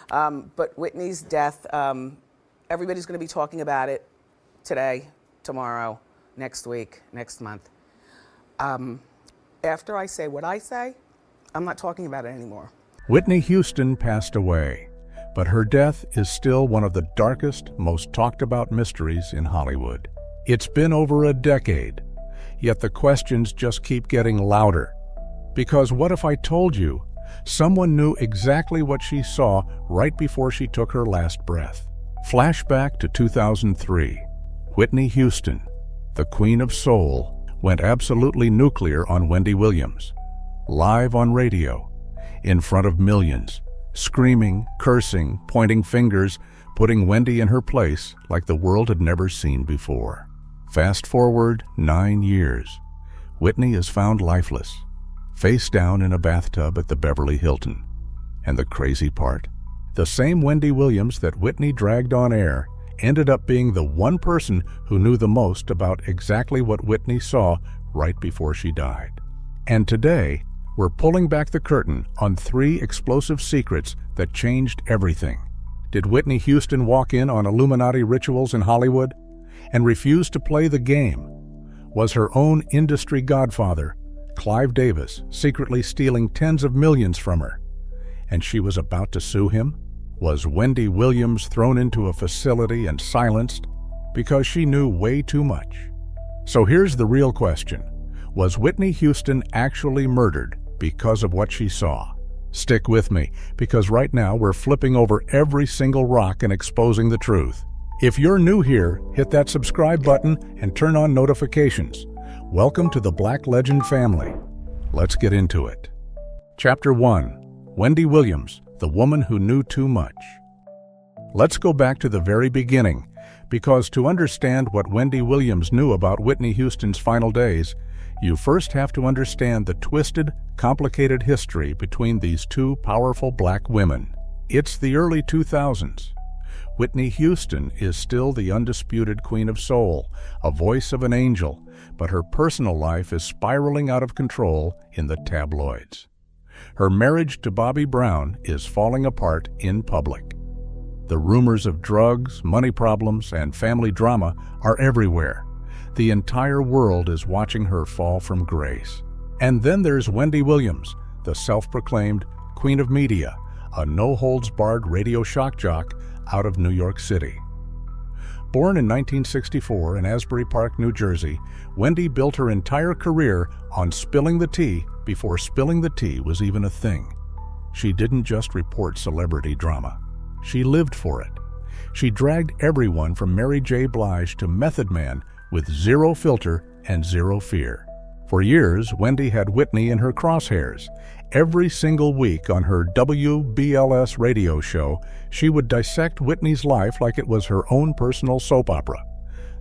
But Whitney's death, everybody's going to be talking about it today, tomorrow, next week, next month. After I say what I say, I'm not talking about it anymore. Whitney Houston passed away, but her death is still one of the darkest, most talked about mysteries in Hollywood. It's been over a decade, yet the questions just keep getting louder. Because what if I told you someone knew exactly what she saw right before she took her last breath? Flashback to 2003. Whitney Houston, the Queen of Soul, went absolutely nuclear on Wendy Williams. Live on radio, in front of millions, screaming, cursing, pointing fingers, putting Wendy in her place like the world had never seen before. Fast forward 9 years. Whitney is found lifeless, face down in a bathtub at the Beverly Hilton. And the crazy part, the same Wendy Williams that Whitney dragged on air ended up being the one person who knew the most about exactly what Whitney saw right before she died. And today, we're pulling back the curtain on 3 explosive secrets that changed everything. Did Whitney Houston walk in on Illuminati rituals in Hollywood and refuse to play the game? Was her own industry godfather, Clive Davis, secretly stealing tens of millions from her, and she was about to sue him? Was Wendy Williams thrown into a facility and silenced because she knew way too much? So here's the real question. Was Whitney Houston actually murdered because of what she saw? Stick with me, because right now we're flipping over every single rock and exposing the truth. If you're new here, hit that subscribe button and turn on notifications. Welcome to the Black Legend family. Let's get into it. Chapter 1. Wendy Williams, the woman who knew too much. Let's go back to the very beginning, because to understand what Wendy Williams knew about Whitney Houston's final days, you first have to understand the twisted, complicated history between these 2 powerful black women. It's the early 2000s. Whitney Houston is still the undisputed Queen of Soul, a voice of an angel, but her personal life is spiraling out of control in the tabloids. Her marriage to Bobby Brown is falling apart in public. The rumors of drugs, money problems, and family drama are everywhere. The entire world is watching her fall from grace. And then there's Wendy Williams, the self-proclaimed Queen of Media, a no-holds-barred radio shock jock out of New York City. Born in 1964 in Asbury Park, New Jersey, Wendy built her entire career on spilling the tea before spilling the tea was even a thing. She didn't just report celebrity drama. She lived for it. She dragged everyone from Mary J. Blige to Method Man with zero filter and zero fear. For years, Wendy had Whitney in her crosshairs. Every single week on her WBLS radio show, she would dissect Whitney's life like it was her own personal soap opera.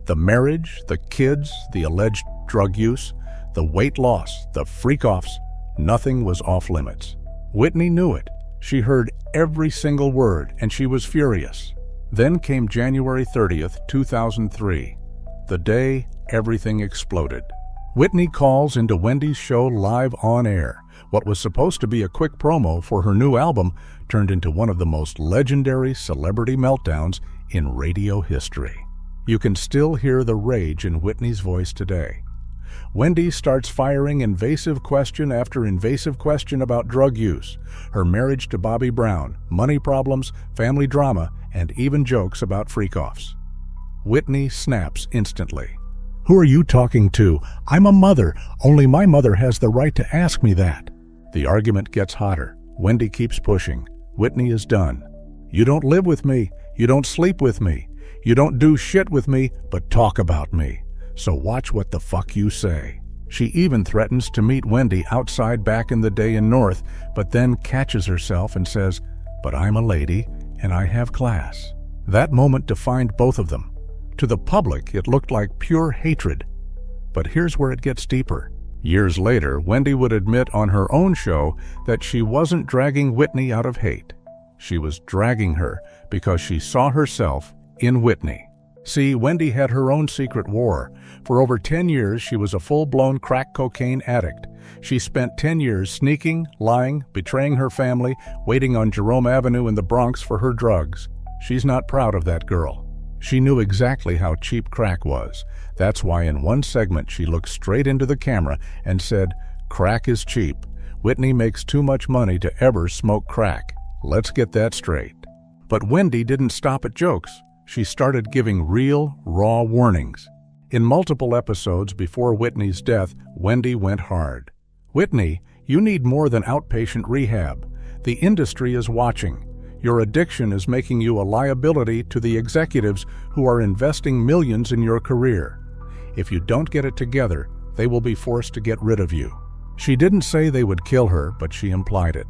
The marriage, the kids, the alleged drug use, the weight loss, the freak-offs, nothing was off limits. Whitney knew it. She heard every single word, and she was furious. Then came January 30th, 2003, the day everything exploded. Whitney calls into Wendy's show live on air. What was supposed to be a quick promo for her new album turned into one of the most legendary celebrity meltdowns in radio history. You can still hear the rage in Whitney's voice today. Wendy starts firing invasive question after invasive question about drug use, her marriage to Bobby Brown, money problems, family drama, and even jokes about freak-offs. Whitney snaps instantly. "Who are you talking to? I'm a mother. Only my mother has the right to ask me that." The argument gets hotter. Wendy keeps pushing. Whitney is done. "You don't live with me. You don't sleep with me. You don't do shit with me, but talk about me. So watch what the fuck you say." She even threatens to meet Wendy outside back in the day in North, but then catches herself and says, "But I'm a lady and I have class." That moment defined both of them. To the public, it looked like pure hatred. But here's where it gets deeper. Years later, Wendy would admit on her own show that she wasn't dragging Whitney out of hate. She was dragging her because she saw herself in Whitney. See, Wendy had her own secret war. For over 10 years, she was a full-blown crack cocaine addict, She spent 10 years sneaking, lying, betraying her family, waiting on Jerome Avenue in the Bronx for her drugs. She's not proud of that girl. She knew exactly how cheap crack was. That's why in one segment she looked straight into the camera and said, "Crack is cheap. Whitney makes too much money to ever smoke crack. Let's get that straight." But Wendy didn't stop at jokes. She started giving real, raw warnings. In multiple episodes before Whitney's death, Wendy went hard. "Whitney, you need more than outpatient rehab. The industry is watching. Your addiction is making you a liability to the executives who are investing millions in your career. If you don't get it together, they will be forced to get rid of you." She didn't say they would kill her, but she implied it.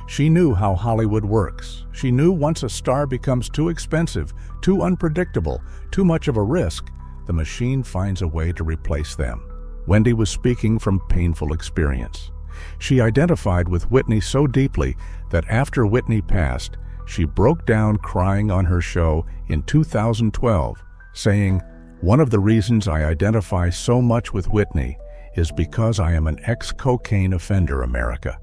She knew how Hollywood works. She knew once a star becomes too expensive, too unpredictable, too much of a risk, the machine finds a way to replace them. Wendy was speaking from painful experience. She identified with Whitney so deeply that after Whitney passed, she broke down crying on her show in 2012, saying, "One of the reasons I identify so much with Whitney is because I am an ex-cocaine offender, America.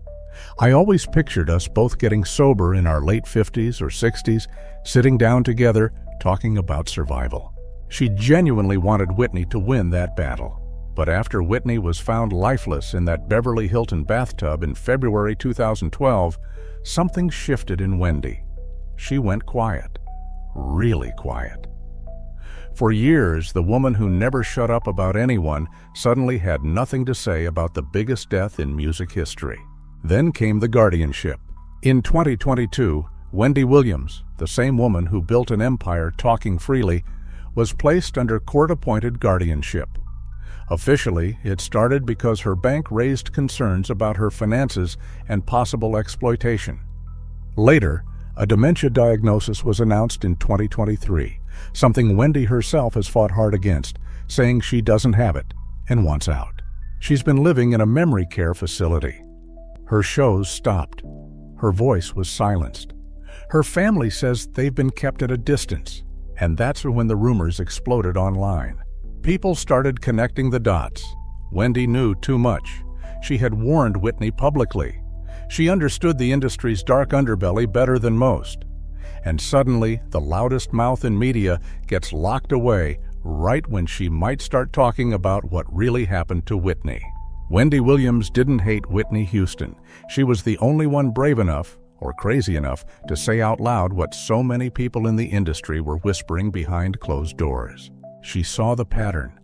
I always pictured us both getting sober in our late 50s or 60s, sitting down together, talking about survival." She genuinely wanted Whitney to win that battle. But after Whitney was found lifeless in that Beverly Hilton bathtub in February 2012, something shifted in Wendy. She went quiet, really quiet. For years, the woman who never shut up about anyone suddenly had nothing to say about the biggest death in music history. Then came the guardianship. In 2022, Wendy Williams, the same woman who built an empire talking freely, was placed under court-appointed guardianship. Officially, it started because her bank raised concerns about her finances and possible exploitation. Later, a dementia diagnosis was announced in 2023, something Wendy herself has fought hard against, saying she doesn't have it and wants out. She's been living in a memory care facility. Her shows stopped. Her voice was silenced. Her family says they've been kept at a distance, and that's when the rumors exploded online. People started connecting the dots. Wendy knew too much. She had warned Whitney publicly. She understood the industry's dark underbelly better than most. And suddenly, the loudest mouth in media gets locked away right when she might start talking about what really happened to Whitney. Wendy Williams didn't hate Whitney Houston. She was the only one brave enough, or crazy enough, to say out loud what so many people in the industry were whispering behind closed doors. She saw the pattern.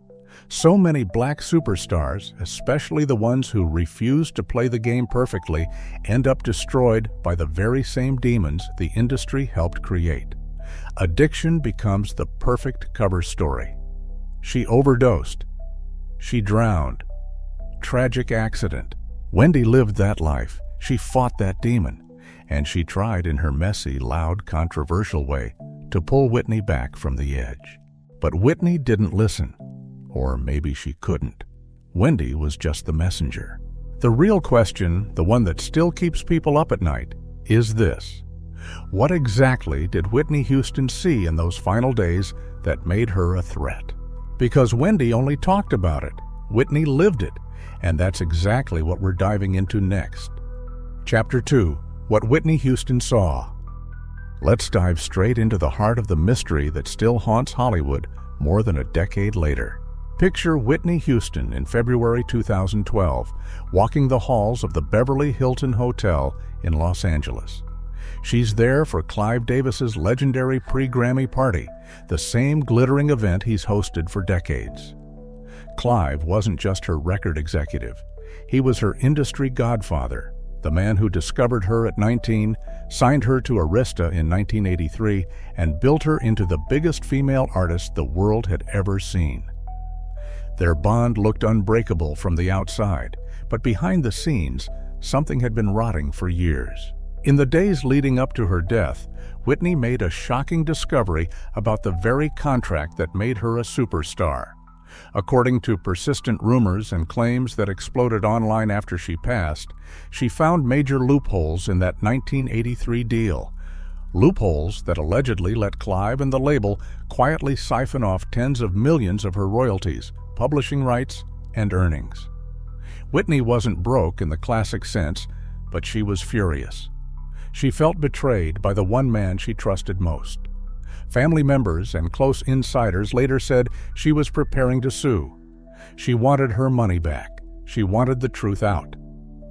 So many black superstars, especially the ones who refuse to play the game perfectly, end up destroyed by the very same demons the industry helped create. Addiction becomes the perfect cover story. She overdosed. She drowned. Tragic accident. Wendy lived that life. She fought that demon. And she tried in her messy, loud, controversial way to pull Whitney back from the edge. But Whitney didn't listen. Or maybe she couldn't. Wendy was just the messenger. The real question, the one that still keeps people up at night, is this. What exactly did Whitney Houston see in those final days that made her a threat? Because Wendy only talked about it. Whitney lived it. And that's exactly what we're diving into next. Chapter 2. What Whitney Houston Saw. Let's dive straight into the heart of the mystery that still haunts Hollywood more than a decade later. Picture Whitney Houston in February 2012, walking the halls of the Beverly Hilton Hotel in Los Angeles. She's there for Clive Davis's legendary pre-Grammy party, the same glittering event he's hosted for decades. Clive wasn't just her record executive. He was her industry godfather, the man who discovered her at 19, signed her to Arista in 1983, and built her into the biggest female artist the world had ever seen. Their bond looked unbreakable from the outside, but behind the scenes, something had been rotting for years. In the days leading up to her death, Whitney made a shocking discovery about the very contract that made her a superstar. According to persistent rumors and claims that exploded online after she passed, she found major loopholes in that 1983 deal. Loopholes that allegedly let Clive and the label quietly siphon off tens of millions of her royalties, publishing rights, and earnings. Whitney wasn't broke in the classic sense, but she was furious. She felt betrayed by the one man she trusted most. Family members and close insiders later said she was preparing to sue. She wanted her money back. She wanted the truth out.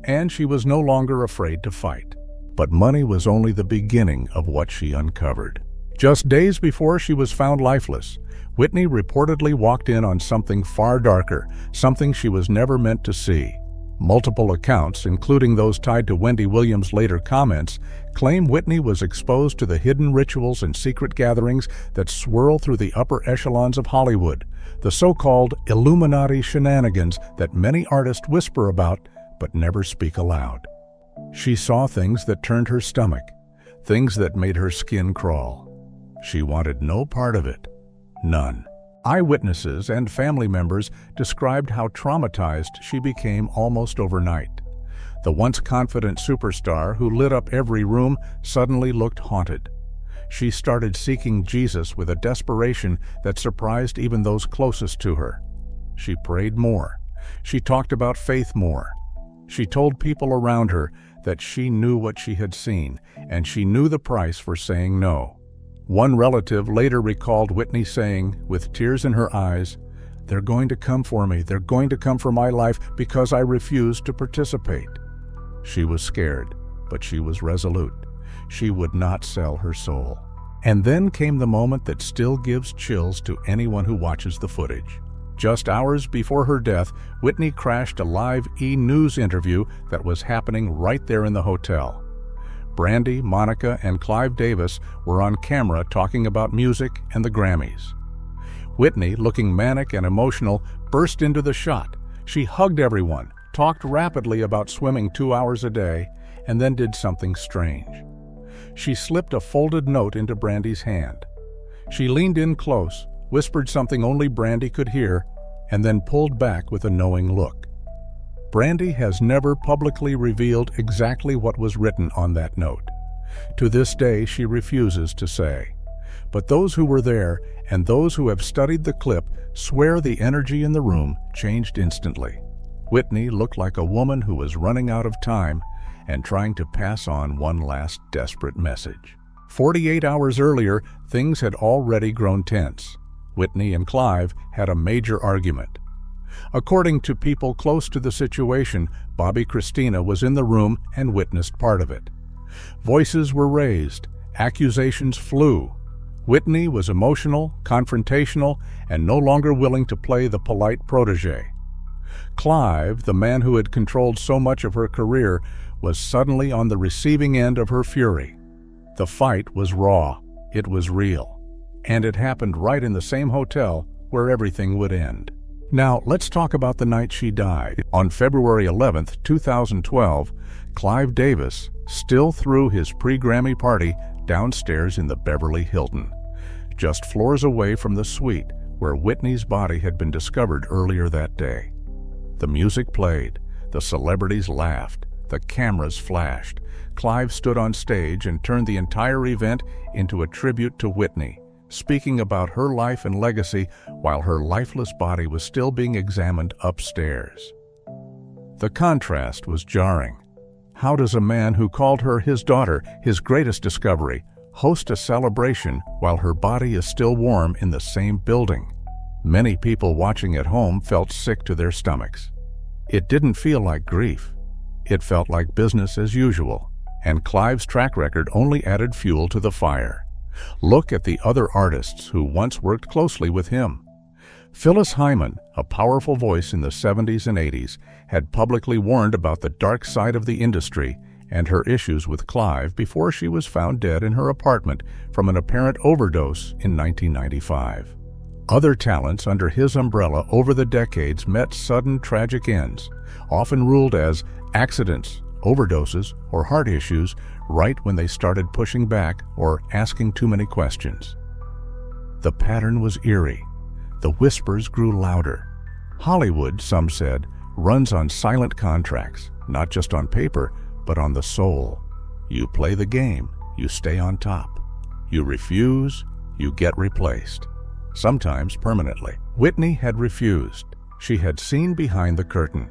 And she was no longer afraid to fight. But money was only the beginning of what she uncovered. Just days before she was found lifeless, Whitney reportedly walked in on something far darker, something she was never meant to see. Multiple accounts, including those tied to Wendy Williams' later comments, claim Whitney was exposed to the hidden rituals and secret gatherings that swirl through the upper echelons of Hollywood, the so-called Illuminati shenanigans that many artists whisper about but never speak aloud. She saw things that turned her stomach, things that made her skin crawl. She wanted no part of it. None. Eyewitnesses and family members described how traumatized she became almost overnight. The once confident superstar who lit up every room suddenly looked haunted. She started seeking Jesus with a desperation that surprised even those closest to her. She prayed more. She talked about faith more. She told people around her that she knew what she had seen, and she knew the price for saying no. One relative later recalled Whitney saying, with tears in her eyes, "They're going to come for me. They're going to come for my life because I refused to participate." She was scared, but she was resolute. She would not sell her soul. And then came the moment that still gives chills to anyone who watches the footage. Just hours before her death, Whitney crashed a live E! News interview that was happening right there in the hotel. Brandy, Monica, and Clive Davis were on camera talking about music and the Grammys. Whitney, looking manic and emotional, burst into the shot. She hugged everyone, talked rapidly about swimming 2 hours a day, and then did something strange. She slipped a folded note into Brandy's hand. She leaned in close, whispered something only Brandy could hear, and then pulled back with a knowing look. Brandy has never publicly revealed exactly what was written on that note. To this day, she refuses to say. But those who were there and those who have studied the clip swear the energy in the room changed instantly. Whitney looked like a woman who was running out of time and trying to pass on one last desperate message. 48 hours earlier, things had already grown tense. Whitney and Clive had a major argument. According to people close to the situation, Bobby Christina was in the room and witnessed part of it. Voices were raised, accusations flew. Whitney was emotional, confrontational, and no longer willing to play the polite protege. Clive, the man who had controlled so much of her career, was suddenly on the receiving end of her fury. The fight was raw, it was real, and it happened right in the same hotel where everything would end. Now, let's talk about the night she died. On February 11, 2012, Clive Davis still threw his pre-Grammy party downstairs in the Beverly Hilton, just floors away from the suite where Whitney's body had been discovered earlier that day. The music played, the celebrities laughed, the cameras flashed. Clive stood on stage and turned the entire event into a tribute to Whitney, speaking about her life and legacy while her lifeless body was still being examined upstairs. The contrast was jarring. How does a man who called her his daughter, his greatest discovery, host a celebration while her body is still warm in the same building? Many people watching at home felt sick to their stomachs. It didn't feel like grief. It felt like business as usual, and Clive's track record only added fuel to the fire. Look at the other artists who once worked closely with him. Phyllis Hyman, a powerful voice in the 70s and 80s, had publicly warned about the dark side of the industry and her issues with Clive before she was found dead in her apartment from an apparent overdose in 1995. Other talents under his umbrella over the decades met sudden tragic ends, often ruled as accidents, overdoses, or heart issues right when they started pushing back or asking too many questions. The pattern was eerie. The whispers grew louder. Hollywood, some said, runs on silent contracts, not just on paper, but on the soul. You play the game, you stay on top. You refuse, you get replaced, sometimes permanently. Whitney had refused. She had seen behind the curtain.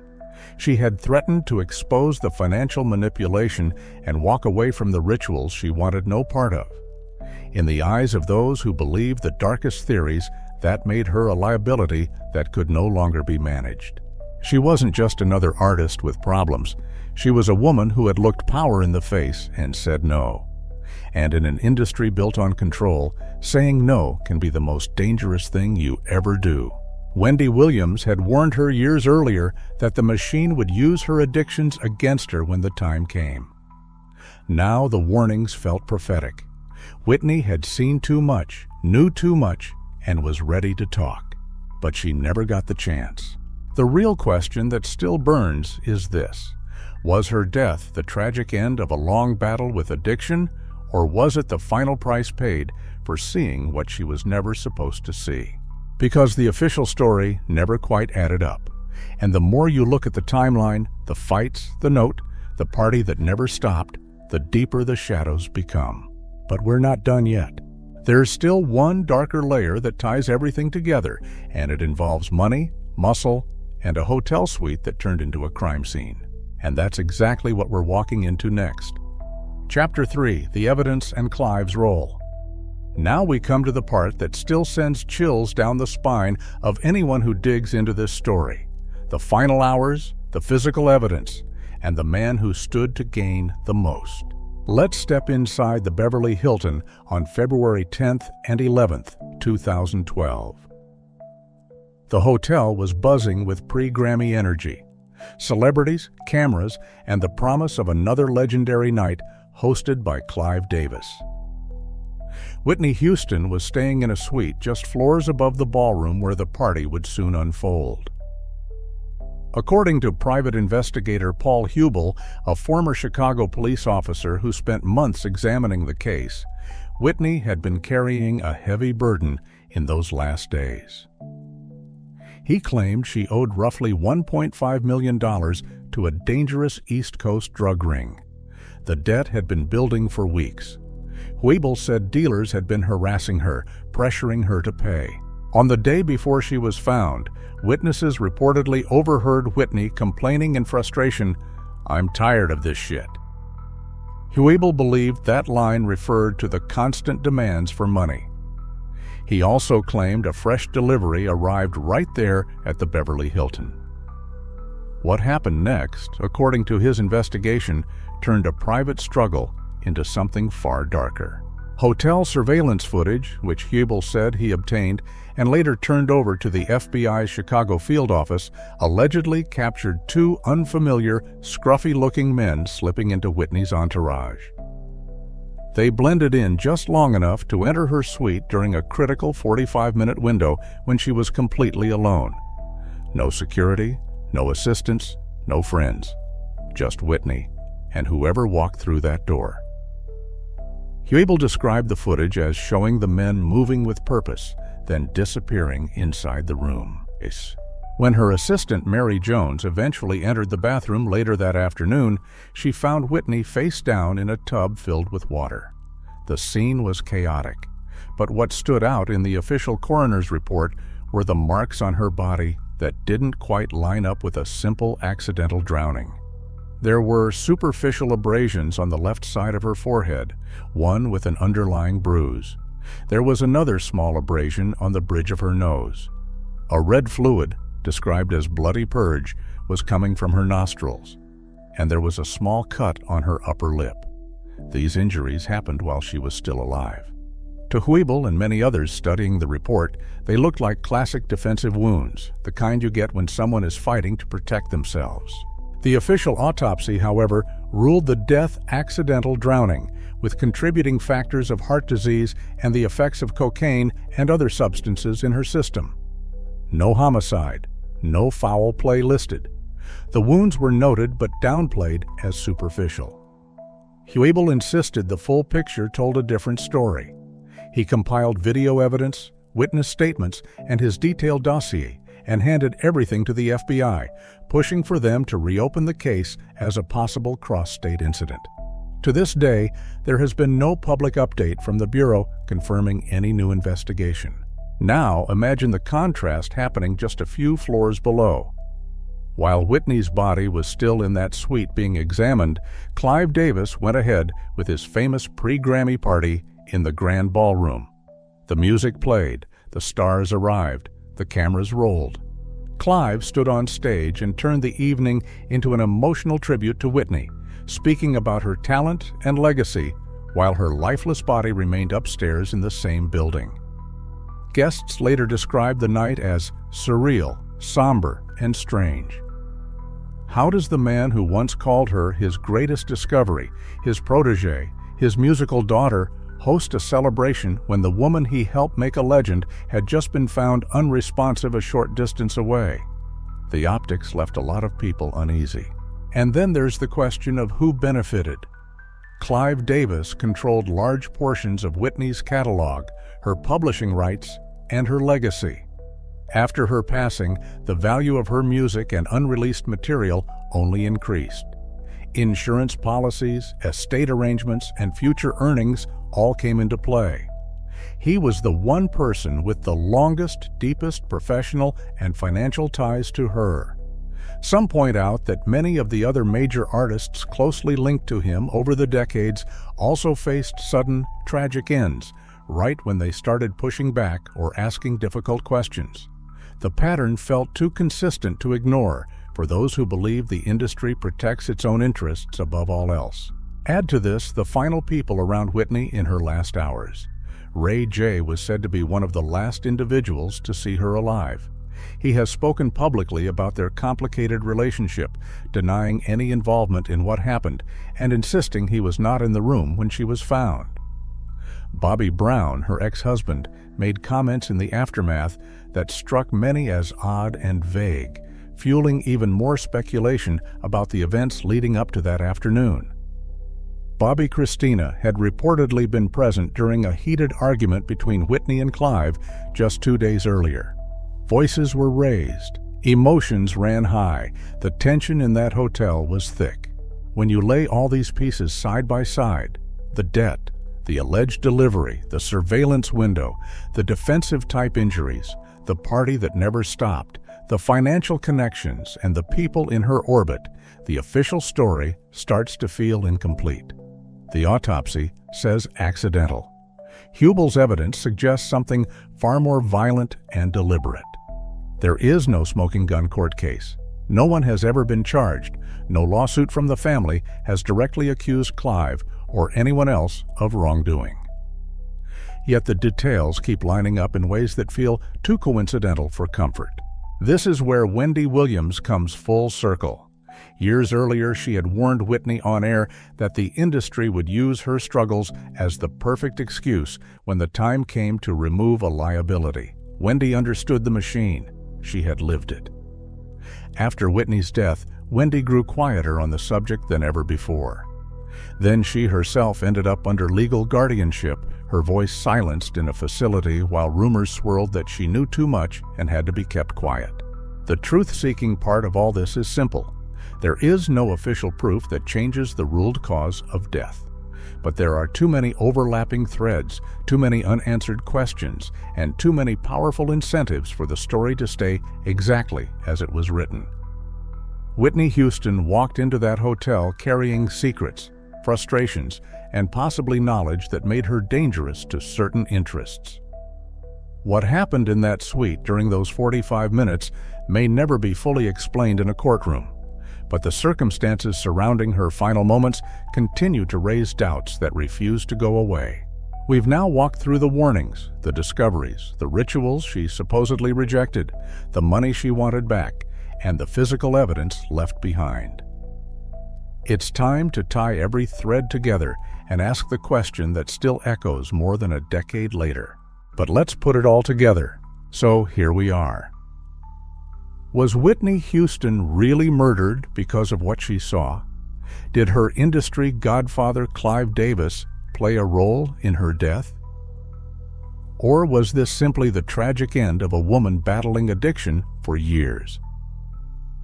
She had threatened to expose the financial manipulation and walk away from the rituals she wanted no part of. In the eyes of those who believed the darkest theories, that made her a liability that could no longer be managed. She wasn't just another artist with problems. She was a woman who had looked power in the face and said no. And in an industry built on control, saying no can be the most dangerous thing you ever do. Wendy Williams had warned her years earlier that the machine would use her addictions against her when the time came. Now the warnings felt prophetic. Whitney had seen too much, knew too much, and was ready to talk. But she never got the chance. The real question that still burns is this: was her death the tragic end of a long battle with addiction, or was it the final price paid for seeing what she was never supposed to see? Because the official story never quite added up. And the more you look at the timeline, the fights, the note, the party that never stopped, the deeper the shadows become. But we're not done yet. There's still one darker layer that ties everything together, and it involves money, muscle, and a hotel suite that turned into a crime scene. And that's exactly what we're walking into next. Chapter 3, The Evidence and Clive's Role. Now we come to the part that still sends chills down the spine of anyone who digs into this story. The final hours, the physical evidence, and the man who stood to gain the most. Let's step inside the Beverly Hilton on February 10th and 11th, 2012. The hotel was buzzing with pre-Grammy energy. Celebrities, cameras, and the promise of another legendary night hosted by Clive Davis. Whitney Houston was staying in a suite just floors above the ballroom where the party would soon unfold. According to private investigator Paul Hubel, a former Chicago police officer who spent months examining the case, Whitney had been carrying a heavy burden in those last days. He claimed she owed roughly $1.5 million to a dangerous East Coast drug ring. The debt had been building for weeks. Hubel said dealers had been harassing her, pressuring her to pay. On the day before she was found, witnesses reportedly overheard Whitney complaining in frustration, "I'm tired of this shit." Hubel believed that line referred to the constant demands for money. He also claimed a fresh delivery arrived right there at the Beverly Hilton. What happened next, according to his investigation, turned a private struggle into something far darker. Hotel surveillance footage, which Hubel said he obtained and later turned over to the FBI's Chicago field office, allegedly captured two unfamiliar, scruffy-looking men slipping into Whitney's entourage. They blended in just long enough to enter her suite during a critical 45-minute window when she was completely alone. No security, no assistants, no friends. Just Whitney and whoever walked through that door. Hubel described the footage as showing the men moving with purpose, then disappearing inside the room. When her assistant, Mary Jones, eventually entered the bathroom later that afternoon, she found Whitney face down in a tub filled with water. The scene was chaotic, but what stood out in the official coroner's report were the marks on her body that didn't quite line up with a simple accidental drowning. There were superficial abrasions on the left side of her forehead, one with an underlying bruise. There was another small abrasion on the bridge of her nose. A red fluid, described as bloody purge, was coming from her nostrils, and there was a small cut on her upper lip. These injuries happened while she was still alive. To Hubel and many others studying the report, they looked like classic defensive wounds, the kind you get when someone is fighting to protect themselves. The official autopsy, however, ruled the death accidental drowning, with contributing factors of heart disease and the effects of cocaine and other substances in her system. No homicide, no foul play listed. The wounds were noted but downplayed as superficial. Hubel insisted the full picture told a different story. He compiled video evidence, witness statements, and his detailed dossier, and handed everything to the FBI, pushing for them to reopen the case as a possible cross-state incident. To this day, there has been no public update from the Bureau confirming any new investigation. Now, imagine the contrast happening just a few floors below. While Whitney's body was still in that suite being examined, Clive Davis went ahead with his famous pre-Grammy party in the Grand Ballroom. The music played, the stars arrived, the cameras rolled. Clive stood on stage and turned the evening into an emotional tribute to Whitney, speaking about her talent and legacy while her lifeless body remained upstairs in the same building. Guests later described the night as surreal, somber, and strange. How does the man who once called her his greatest discovery, his protege, his musical daughter, host a celebration when the woman he helped make a legend had just been found unresponsive a short distance away? The optics left a lot of people uneasy. And then there's the question of who benefited. Clive Davis controlled large portions of Whitney's catalog, her publishing rights, and her legacy. After her passing, the value of her music and unreleased material only increased. Insurance policies, estate arrangements, and future earnings all came into play. He was the one person with the longest, deepest professional and financial ties to her. Some point out that many of the other major artists closely linked to him over the decades also faced sudden, tragic ends, right when they started pushing back or asking difficult questions. The pattern felt too consistent to ignore for those who believe the industry protects its own interests above all else. Add to this the final people around Whitney in her last hours. Ray J was said to be one of the last individuals to see her alive. He has spoken publicly about their complicated relationship, denying any involvement in what happened and insisting he was not in the room when she was found. Bobby Brown, her ex-husband, made comments in the aftermath that struck many as odd and vague, fueling even more speculation about the events leading up to that afternoon. Bobby Christina had reportedly been present during a heated argument between Whitney and Clive just 2 days earlier. Voices were raised, emotions ran high, the tension in that hotel was thick. When you lay all these pieces side by side, the debt, the alleged delivery, the surveillance window, the defensive-type injuries, the party that never stopped, the financial connections, and the people in her orbit, the official story starts to feel incomplete. The autopsy says accidental. Hubel's evidence suggests something far more violent and deliberate. There is no smoking gun court case. No one has ever been charged. No lawsuit from the family has directly accused Clive or anyone else of wrongdoing. Yet the details keep lining up in ways that feel too coincidental for comfort. This is where Wendy Williams comes full circle. Years earlier, she had warned Whitney on air that the industry would use her struggles as the perfect excuse when the time came to remove a liability. Wendy understood the machine. She had lived it. After Whitney's death, Wendy grew quieter on the subject than ever before. Then she herself ended up under legal guardianship, her voice silenced in a facility while rumors swirled that she knew too much and had to be kept quiet. The truth-seeking part of all this is simple. There is no official proof that changes the ruled cause of death. But there are too many overlapping threads, too many unanswered questions, and too many powerful incentives for the story to stay exactly as it was written. Whitney Houston walked into that hotel carrying secrets, frustrations, and possibly knowledge that made her dangerous to certain interests. What happened in that suite during those 45 minutes may never be fully explained in a courtroom, but the circumstances surrounding her final moments continue to raise doubts that refuse to go away. We've now walked through the warnings, the discoveries, the rituals she supposedly rejected, the money she wanted back, and the physical evidence left behind. It's time to tie every thread together and ask the question that still echoes more than a decade later. But let's put it all together. So here we are. Was Whitney Houston really murdered because of what she saw? Did her industry godfather Clive Davis play a role in her death? Or was this simply the tragic end of a woman battling addiction for years?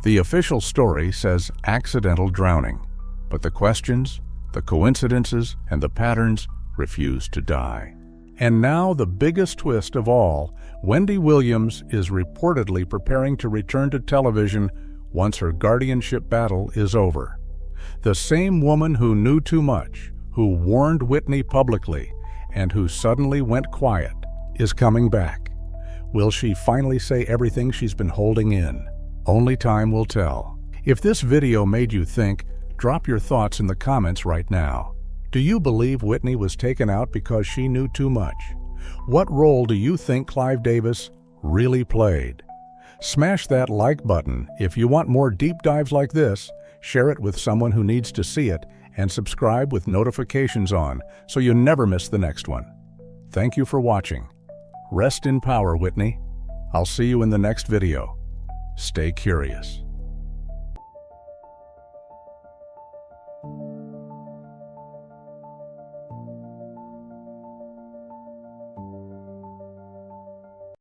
The official story says accidental drowning, but the questions, the coincidences, and the patterns refuse to die. And now the biggest twist of all, Wendy Williams is reportedly preparing to return to television once her guardianship battle is over. The same woman who knew too much, who warned Whitney publicly, and who suddenly went quiet, is coming back. Will she finally say everything she's been holding in? Only time will tell. If this video made you think, drop your thoughts in the comments right now. Do you believe Whitney was taken out because she knew too much? What role do you think Clive Davis really played? Smash that like button if you want more deep dives like this, share it with someone who needs to see it, and subscribe with notifications on so you never miss the next one. Thank you for watching. Rest in power, Whitney. I'll see you in the next video. Stay curious.